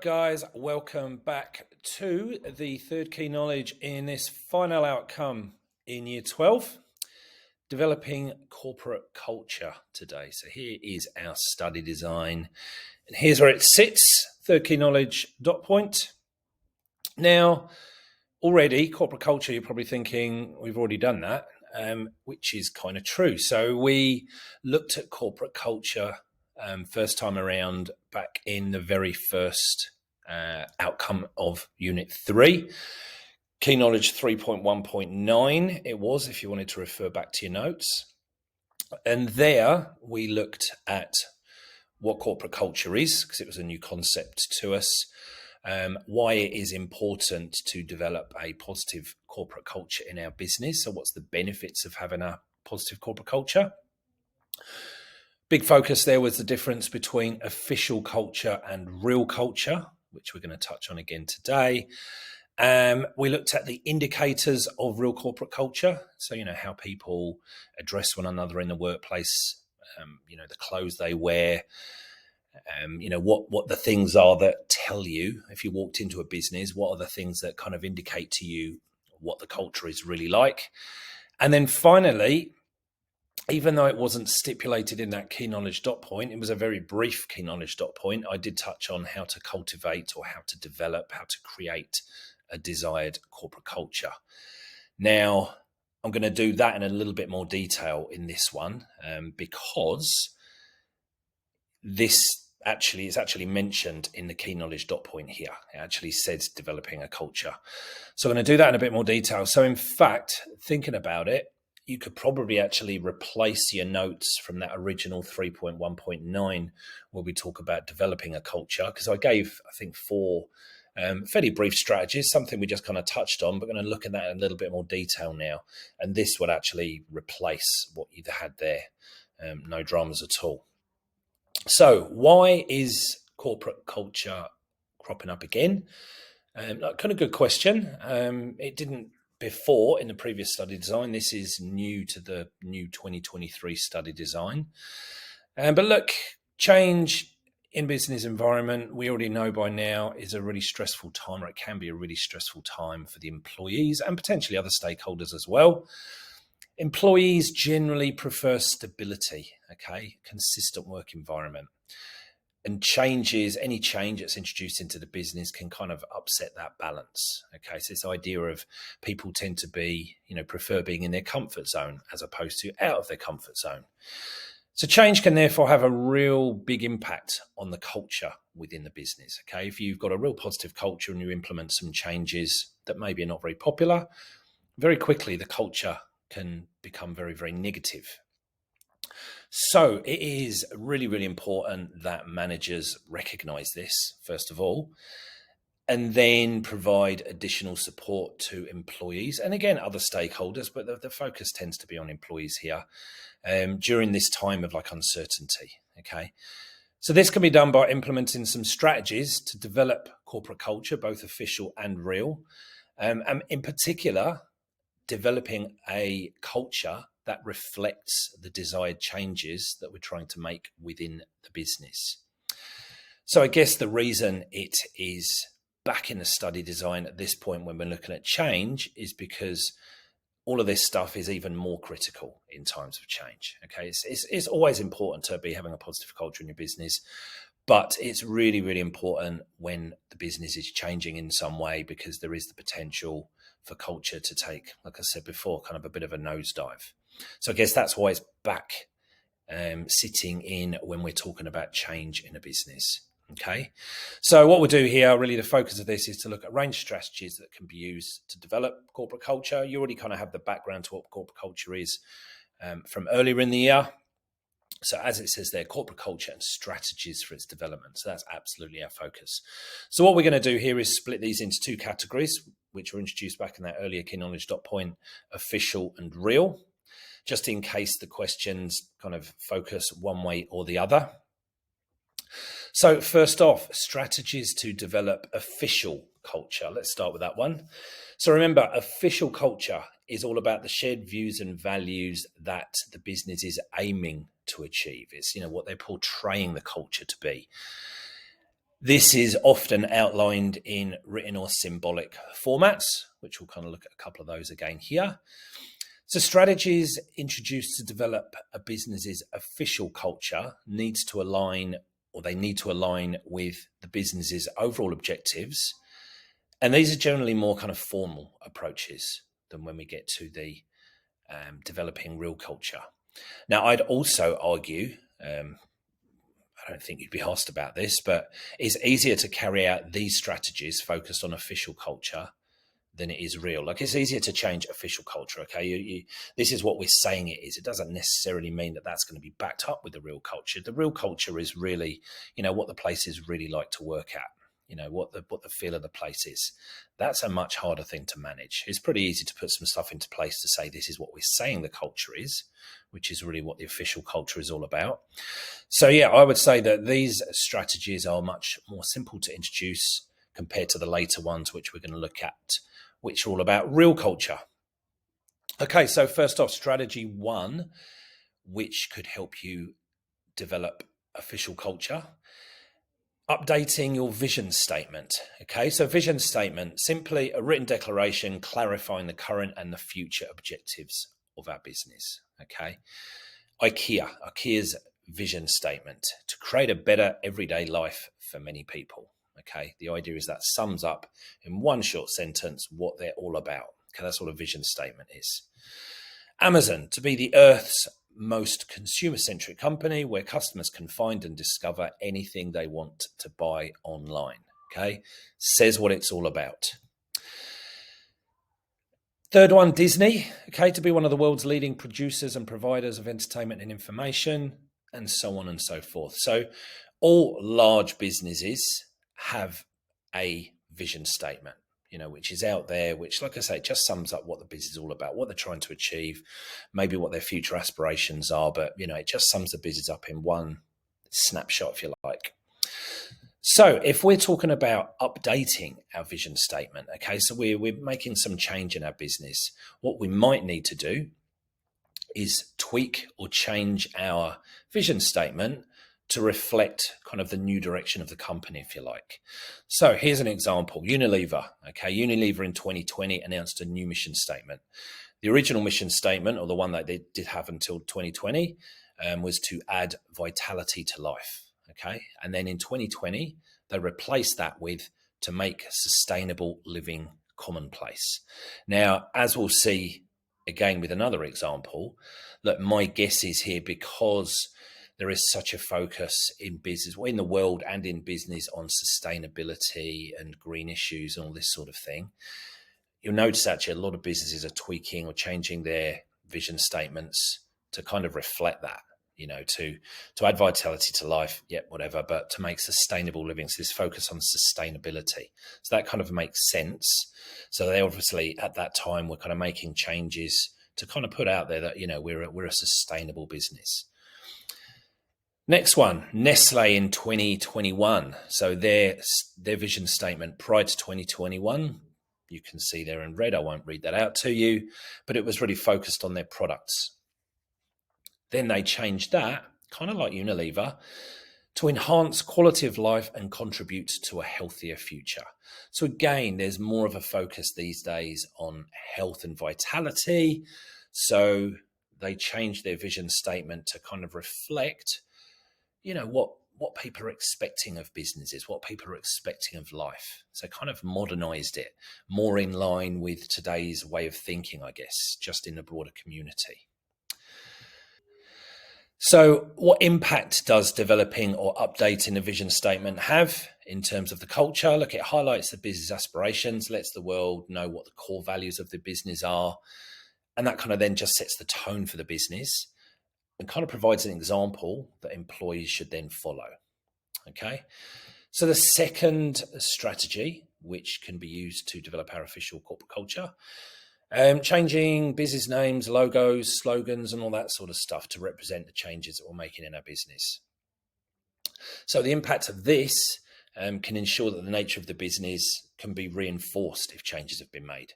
right, guys, welcome back to the third key knowledge in this final outcome in year 12, developing corporate culture today. So here is our study design, and here's where it sits, third key knowledge dot point. Now, already corporate culture, you're probably thinking we've already done that, which is kind of true. So we looked at corporate culture first time around back in the very first outcome of Unit 3. Key Knowledge 3.1.9 it was, if you wanted to refer back to your notes. And there we looked at what corporate culture is, because it was a new concept to us, why it is important to develop a positive corporate culture in our business. So what's the benefits of having a positive corporate culture? Big focus there was the difference between official culture and real culture, which we're going to touch on again today. We looked at the indicators of real corporate culture. So, how people address one another in the workplace, the clothes they wear, what the things are that tell you if you walked into a business, what are the things that kind of indicate to you what the culture is really like. And then finally, even though it wasn't stipulated in that key knowledge dot point, it was a very brief key knowledge dot point. I did touch on how to cultivate or how to develop, how to create a desired corporate culture. Now, I'm going to do that in a little bit more detail in this one because this is actually mentioned in the key knowledge dot point here. It actually says developing a culture. So I'm going to do that in a bit more detail. So in fact, thinking about it, you could probably actually replace your notes from that original 3.1.9 where we talk about developing a culture, because I gave, I think, 4 fairly brief strategies, something we just kind of touched on, but we're going to look at that in a little bit more detail now. And this would actually replace what you had there. No dramas at all. So why is corporate culture cropping up again? Kind of good question. It didn't before in the previous study design. This is new to the new 2023 study design. But look, change in business environment, we already know by now, is a really stressful time, or it can be a really stressful time for the employees and potentially other stakeholders as well. Employees generally prefer stability, consistent work environment. And any change that's introduced into the business can kind of upset that balance. So this idea of people tend to be, prefer being in their comfort zone as opposed to out of their comfort zone. So change can therefore have a real big impact on the culture within the business. If you've got a real positive culture and you implement some changes that maybe are not very popular, very quickly the culture can become very, very negative. So it is really, really important that managers recognize this, first of all, and then provide additional support to employees and, again, other stakeholders, but the focus tends to be on employees here during this time of uncertainty. So this can be done by implementing some strategies to develop corporate culture, both official and real, and in particular, developing a culture that reflects the desired changes that we're trying to make within the business. So I guess the reason it is back in the study design at this point when we're looking at change is because all of this stuff is even more critical in times of change. It's always important to be having a positive culture in your business, but it's really, really important when the business is changing in some way, because there is the potential for culture to take, like I said before, kind of a bit of a nosedive. So I guess that's why it's back sitting in when we're talking about change in a business. So what we'll do here, really the focus of this is to look at a range of strategies that can be used to develop corporate culture. You already kind of have the background to what corporate culture is from earlier in the year. So as it says there, corporate culture and strategies for its development. So that's absolutely our focus. So what we're going to do here is split these into 2 categories, which were introduced back in that earlier key knowledge dot point, official and real, just in case the questions kind of focus one way or the other. So first off, strategies to develop official culture. Let's start with that one. So remember, official culture is all about the shared views and values that the business is aiming to achieve. It's, what they're portraying the culture to be. This is often outlined in written or symbolic formats, which we'll kind of look at a couple of those again here. So strategies introduced to develop a business's official culture needs to align, or they need to align with the business's overall objectives. And these are generally more kind of formal approaches than when we get to the developing real culture. Now, I'd also argue, I don't think you'd be asked about this, but it's easier to carry out these strategies focused on official culture than it is real. Like, it's easier to change official culture. Okay, this is what we're saying it is. It doesn't necessarily mean that that's going to be backed up with the real culture. The real culture is really, what the places really like to work at. What the feel of the place is. That's a much harder thing to manage. It's pretty easy to put some stuff into place to say this is what we're saying the culture is, which is really what the official culture is all about. So yeah, I would say that these strategies are much more simple to introduce compared to the later ones, which we're going to look at, which are all about real culture. Okay, so first off, strategy 1, which could help you develop official culture. Updating your vision statement. Okay, so vision statement, simply a written declaration clarifying the current and the future objectives of our business. Okay, IKEA's vision statement: to create a better everyday life for many people. Okay, the idea is that sums up in one short sentence what they're all about. Okay, that's what a vision statement is. Amazon: to be the Earth's most consumer-centric company where customers can find and discover anything they want to buy online. Okay, says what it's all about. Third one, Disney. Okay, to be one of the world's leading producers and providers of entertainment and information, and so on and so forth. So all large businesses have a vision statement, which is out there, which, like I say, just sums up what the business is all about, what they're trying to achieve, maybe what their future aspirations are, but, it just sums the business up in one snapshot, if you like. So if we're talking about updating our vision statement, okay, so we're making some change in our business, what we might need to do is tweak or change our vision statement to reflect kind of the new direction of the company, if you like. So here's an example. Unilever. Okay, Unilever in 2020 announced a new mission statement. The original mission statement, or the one that they did have until 2020, was to add vitality to life. Okay, and then in 2020, they replaced that with to make sustainable living commonplace. Now, as we'll see again with another example, that my guess is here, because there is such a focus in business, in the world and in business, on sustainability and green issues and all this sort of thing. You'll notice actually a lot of businesses are tweaking or changing their vision statements to kind of reflect that, to add vitality to life, whatever, but to make sustainable living. So this focus on sustainability. So that kind of makes sense. So they obviously at that time were kind of making changes to kind of put out there that, we're a sustainable business. Next one, Nestle in 2021. So their vision statement prior to 2021, you can see there in red. I won't read that out to you, but it was really focused on their products. Then they changed that, kind of like Unilever, to enhance quality of life and contribute to a healthier future. So again, there's more of a focus these days on health and vitality. So they changed their vision statement to kind of reflect what people are expecting of businesses, what people are expecting of life. So kind of modernized it more in line with today's way of thinking, I guess, just in the broader community. So what impact does developing or updating a vision statement have in terms of the culture? Look, it highlights the business aspirations, lets the world know what the core values of the business are, and that kind of then just sets the tone for the business and kind of provides an example that employees should then follow. Okay, so the second strategy, which can be used to develop our official corporate culture, changing business names, logos, slogans, and all that sort of stuff to represent the changes that we're making in our business. So the impact of this can ensure that the nature of the business can be reinforced if changes have been made.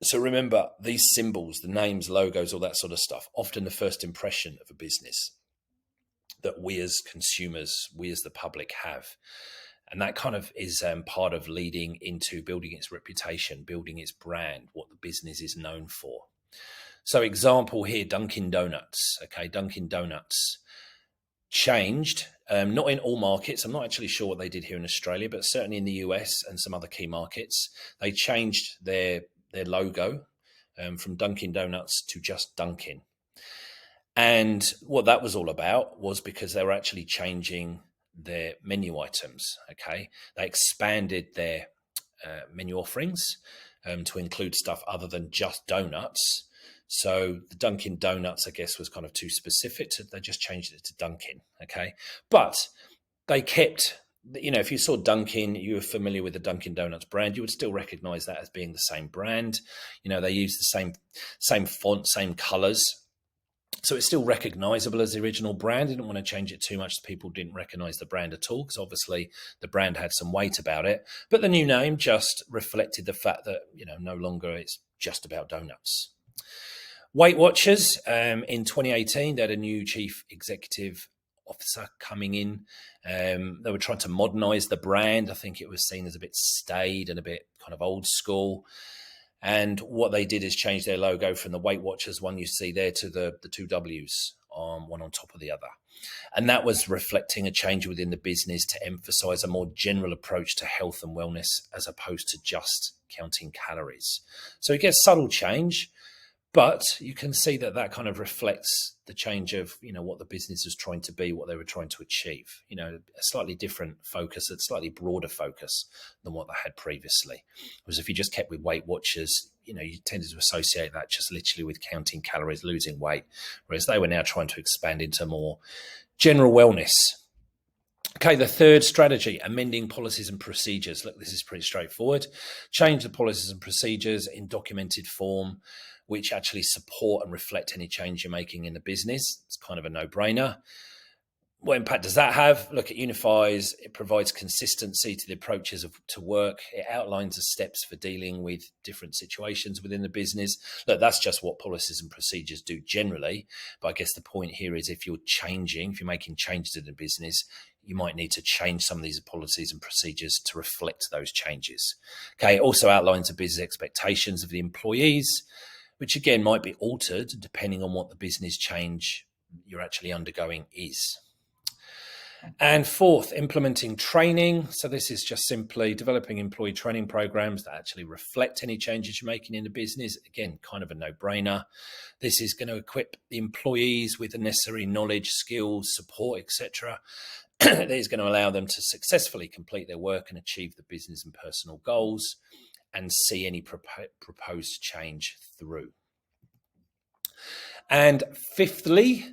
So remember, these symbols, the names, logos, all that sort of stuff, often the first impression of a business that we as consumers, we as the public have. And that kind of is part of leading into building its reputation, building its brand, what the business is known for. So example here, Dunkin' Donuts. Okay, Dunkin' Donuts changed, not in all markets. I'm not actually sure what they did here in Australia, but certainly in the US and some other key markets, they changed their logo from Dunkin' Donuts to just Dunkin'. And what that was all about was because they were actually changing their menu items. Okay, they expanded their menu offerings to include stuff other than just donuts. So the Dunkin' Donuts, I guess, was kind of too specific. They just changed it to Dunkin'. Okay, but they kept. If you saw Dunkin', you were familiar with the Dunkin' Donuts brand, you would still recognize that as being the same brand. They use the same font, same colors. So it's still recognizable as the original brand. Didn't want to change it too much so people didn't recognize the brand at all, because obviously the brand had some weight about it. But the new name just reflected the fact that, no longer it's just about donuts. Weight Watchers, in 2018, they had a new chief executive officer coming in. They were trying to modernize the brand. I think it was seen as a bit staid and a bit kind of old school. And what they did is change their logo from the Weight Watchers one you see there to the two W's, one on top of the other. And that was reflecting a change within the business to emphasize a more general approach to health and wellness as opposed to just counting calories. So it gets subtle change, but you can see that kind of reflects the change of, what the business was trying to be, what they were trying to achieve. A slightly different focus, a slightly broader focus than what they had previously. Whereas if you just kept with Weight Watchers, you tended to associate that just literally with counting calories, losing weight. Whereas they were now trying to expand into more general wellness. Okay, the third strategy, amending policies and procedures. Look, this is pretty straightforward. Change the policies and procedures in documented form, which actually support and reflect any change you're making in the business. It's kind of a no-brainer. What impact does that have? Look, it unifies, it provides consistency to the approaches to work. It outlines the steps for dealing with different situations within the business. Look, that's just what policies and procedures do generally. But I guess the point here is if you're making changes in the business, you might need to change some of these policies and procedures to reflect those changes. Okay, it also outlines the business expectations of the employees, which again might be altered depending on what the business change you're actually undergoing is. And fourth, implementing training. So this is just simply developing employee training programs that actually reflect any changes you're making in the business. Again, kind of a no-brainer. This is going to equip the employees with the necessary knowledge, skills, support, etc. That is going to allow them to successfully complete their work and achieve the business and personal goals and see any proposed change through. And fifthly,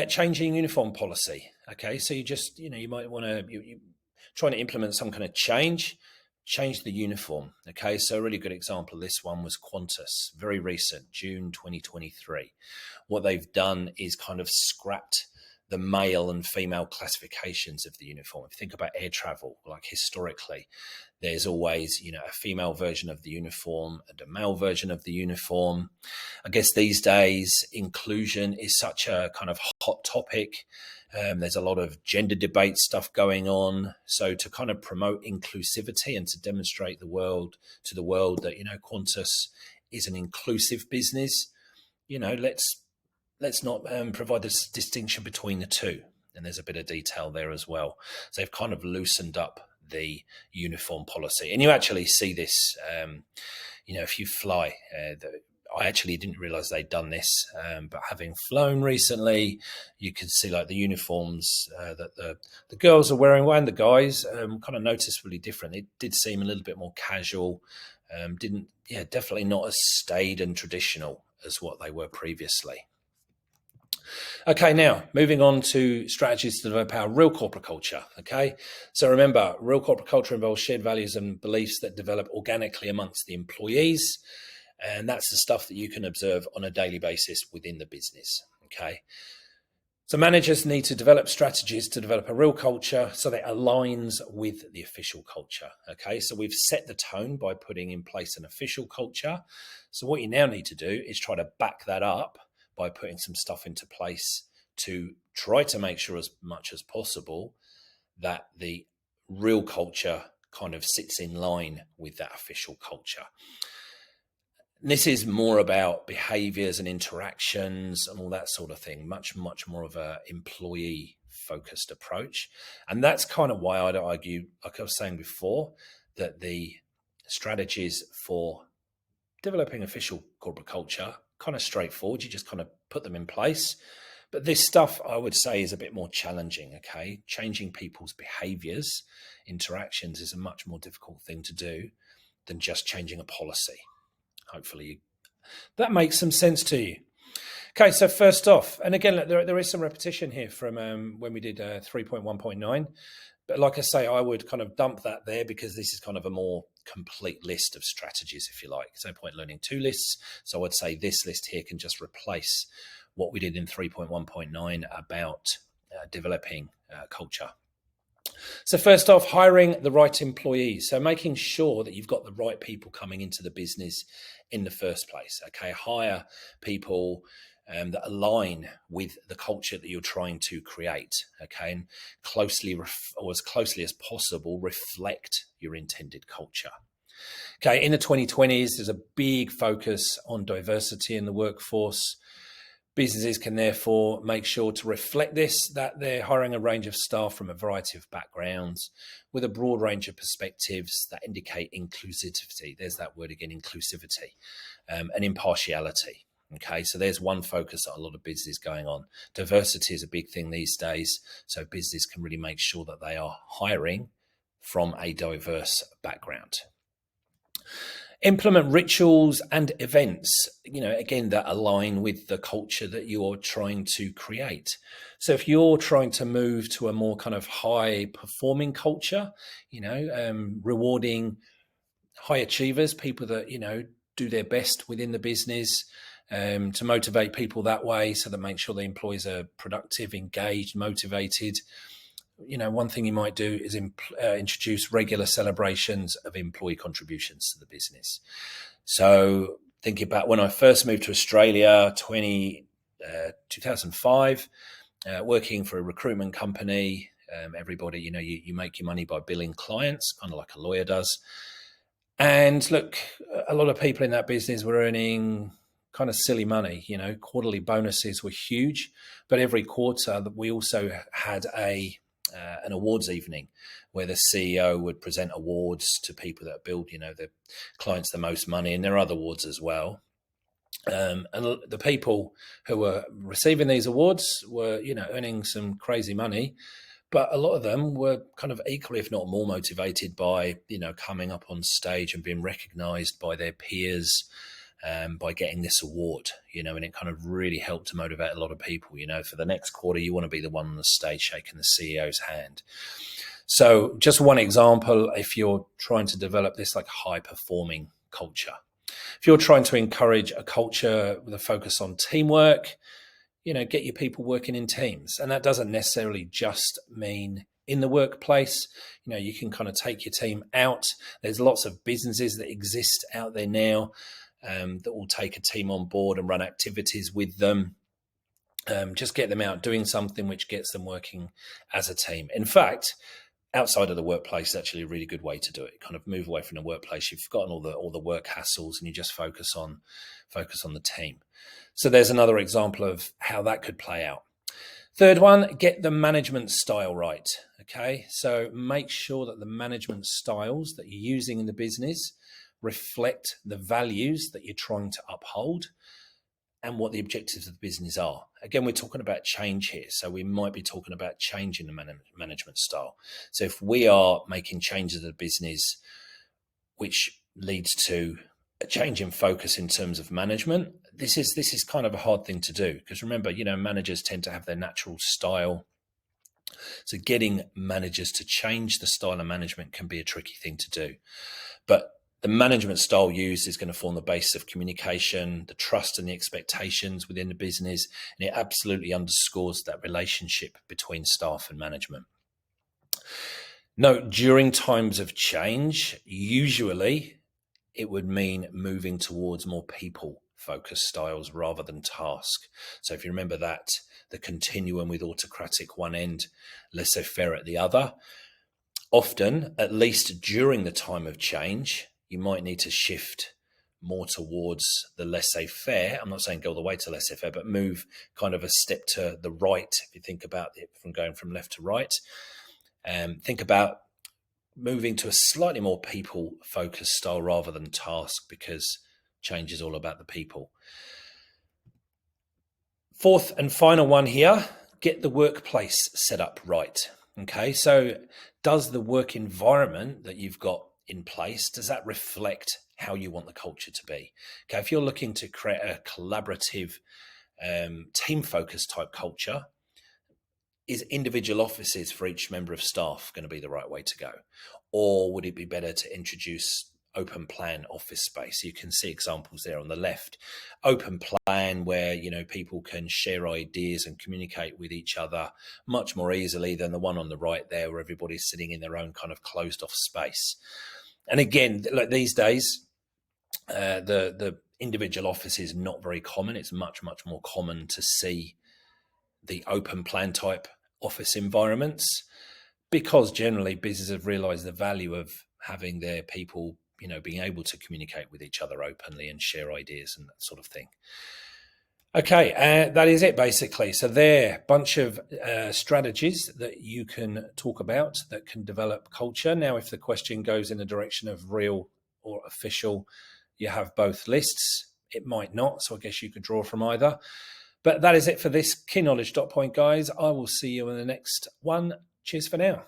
changing uniform policy. Okay, so you might want to, you're trying to implement some kind of change the uniform. Okay, so a really good example of this one was Qantas, very recent, June 2023. What they've done is kind of scrapped the male and female classifications of the uniform. If you think about air travel, like historically, there's always, a female version of the uniform and a male version of the uniform. I guess these days, inclusion is such a kind of hot topic. There's a lot of gender debate stuff going on. So to kind of promote inclusivity and to demonstrate to the world that, Qantas is an inclusive business, let's not provide this distinction between the two. And there's a bit of detail there as well. So they've kind of loosened up the uniform policy. And you actually see this, if you fly. I actually didn't realize they'd done this, but having flown recently, you can see like the uniforms that the girls are wearing and the guys kind of noticeably different. It did seem a little bit more casual. Definitely not as staid and traditional as what they were previously. Okay, now moving on to strategies to develop our real corporate culture. Okay, so remember, real corporate culture involves shared values and beliefs that develop organically amongst the employees. And that's the stuff that you can observe on a daily basis within the business. Okay. So managers need to develop strategies to develop a real culture so that it aligns with the official culture. Okay. So we've set the tone by putting in place an official culture. So what you now need to do is try to back that up by putting some stuff into place to try to make sure as much as possible that the real culture kind of sits in line with that official culture. And this is more about behaviors and interactions and all that sort of thing, much more of a employee focused approach. And that's kind of why I'd argue, like I was saying before, that the strategies for developing official corporate culture kind of straightforward. You just kind of put them in place. But this stuff, I would say, is a bit more challenging, okay? Changing people's behaviors, interactions is a much more difficult thing to do than just changing a policy. Hopefully that makes some sense to you. Okay, so first off, and again, there is some repetition here from when we did 3.1.9. But like I say, I would kind of dump that there because this is kind of a more complete list of strategies, if you like. There's no point learning two lists. So I'd say this list here can just replace what we did in 3.1.9 about developing culture. So first off, hiring the right employees. So making sure that you've got the right people coming into the business in the first place. Okay, hire people that align with the culture that you're trying to create. Okay, and or as closely as possible, reflect your intended culture. Okay, in the 2020s, there's a big focus on diversity in the workforce. Businesses can therefore make sure to reflect this, that they're hiring a range of staff from a variety of backgrounds with a broad range of perspectives that indicate inclusivity. There's that word again, inclusivity, and impartiality. Okay, so there's one focus that a lot of businesses going on. Diversity is a big thing these days, so business can really make sure that they are hiring from a diverse background. Implement rituals and events, again, that align with the culture that you're trying to create. So if you're trying to move to a more kind of high performing culture, rewarding high achievers, people that, do their best within the business, to motivate people that way, so that make sure the employees are productive, engaged, motivated. One thing you might do is introduce regular celebrations of employee contributions to the business. So thinking about when I first moved to Australia, 2005, working for a recruitment company, everybody, you make your money by billing clients, kind of like a lawyer does. And look, a lot of people in that business were earning kind of silly money. Quarterly bonuses were huge, but every quarter we also had an awards evening where the CEO would present awards to people that build, the clients the most money, and there are other awards as well. And the people who were receiving these awards were, earning some crazy money, but a lot of them were kind of equally, if not more, motivated by, coming up on stage and being recognized by their peers, by getting this award, and it kind of really helped to motivate a lot of people. For the next quarter, you want to be the one on the stage shaking the CEO's hand. So just one example, if you're trying to develop this like high performing culture, if you're trying to encourage a culture with a focus on teamwork, get your people working in teams. And that doesn't necessarily just mean in the workplace. You can kind of take your team out. There's lots of businesses that exist out there now that will take a team on board and run activities with them. Just get them out doing something which gets them working as a team. In fact, outside of the workplace is actually a really good way to do it. Kind of move away from the workplace. You've forgotten all the work hassles, and you just focus on the team. So there's another example of how that could play out. Third one, get the management style right. Okay, so make sure that the management styles that you're using in the business reflect the values that you're trying to uphold and what the objectives of the business are. Again, we're talking about change here. So we might be talking about changing the management style. So if we are making changes to the business, which leads to a change in focus in terms of management, this is kind of a hard thing to do, because remember, managers tend to have their natural style. So getting managers to change the style of management can be a tricky thing to do. But the management style used is going to form the basis of communication, the trust and the expectations within the business, and it absolutely underscores that relationship between staff and management. Note, during times of change, usually it would mean moving towards more people-focused styles rather than task. So if you remember that, the continuum with autocratic one end, laissez-faire at the other, Often, at least during the time of change, you might need to shift more towards the laissez-faire. I'm not saying go all the way to laissez-faire, but move kind of a step to the right. If you think about it from going from left to right, think about moving to a slightly more people-focused style rather than task, because change is all about the people. Fourth and final one here, get the workplace set up right. Okay, so does the work environment that you've got in place, does that reflect how you want the culture to be? Okay, if you're looking to create a collaborative, team-focused type culture, is individual offices for each member of staff going to be the right way to go? Or would it be better to introduce open plan office space? You can see examples there on the left. Open plan where, people can share ideas and communicate with each other much more easily than the one on the right there where everybody's sitting in their own kind of closed off space. And again, like these days, the individual office is not very common. It's much, much more common to see the open plan type office environments, because generally businesses have realized the value of having their people, being able to communicate with each other openly and share ideas and that sort of thing. Okay, that is it basically. So there, a bunch of strategies that you can talk about that can develop culture. Now, if the question goes in the direction of real or official, you have both lists. It might not, so I guess you could draw from either. But that is it for this Key Knowledge Dot Point, guys. I will see you in the next one. Cheers for now.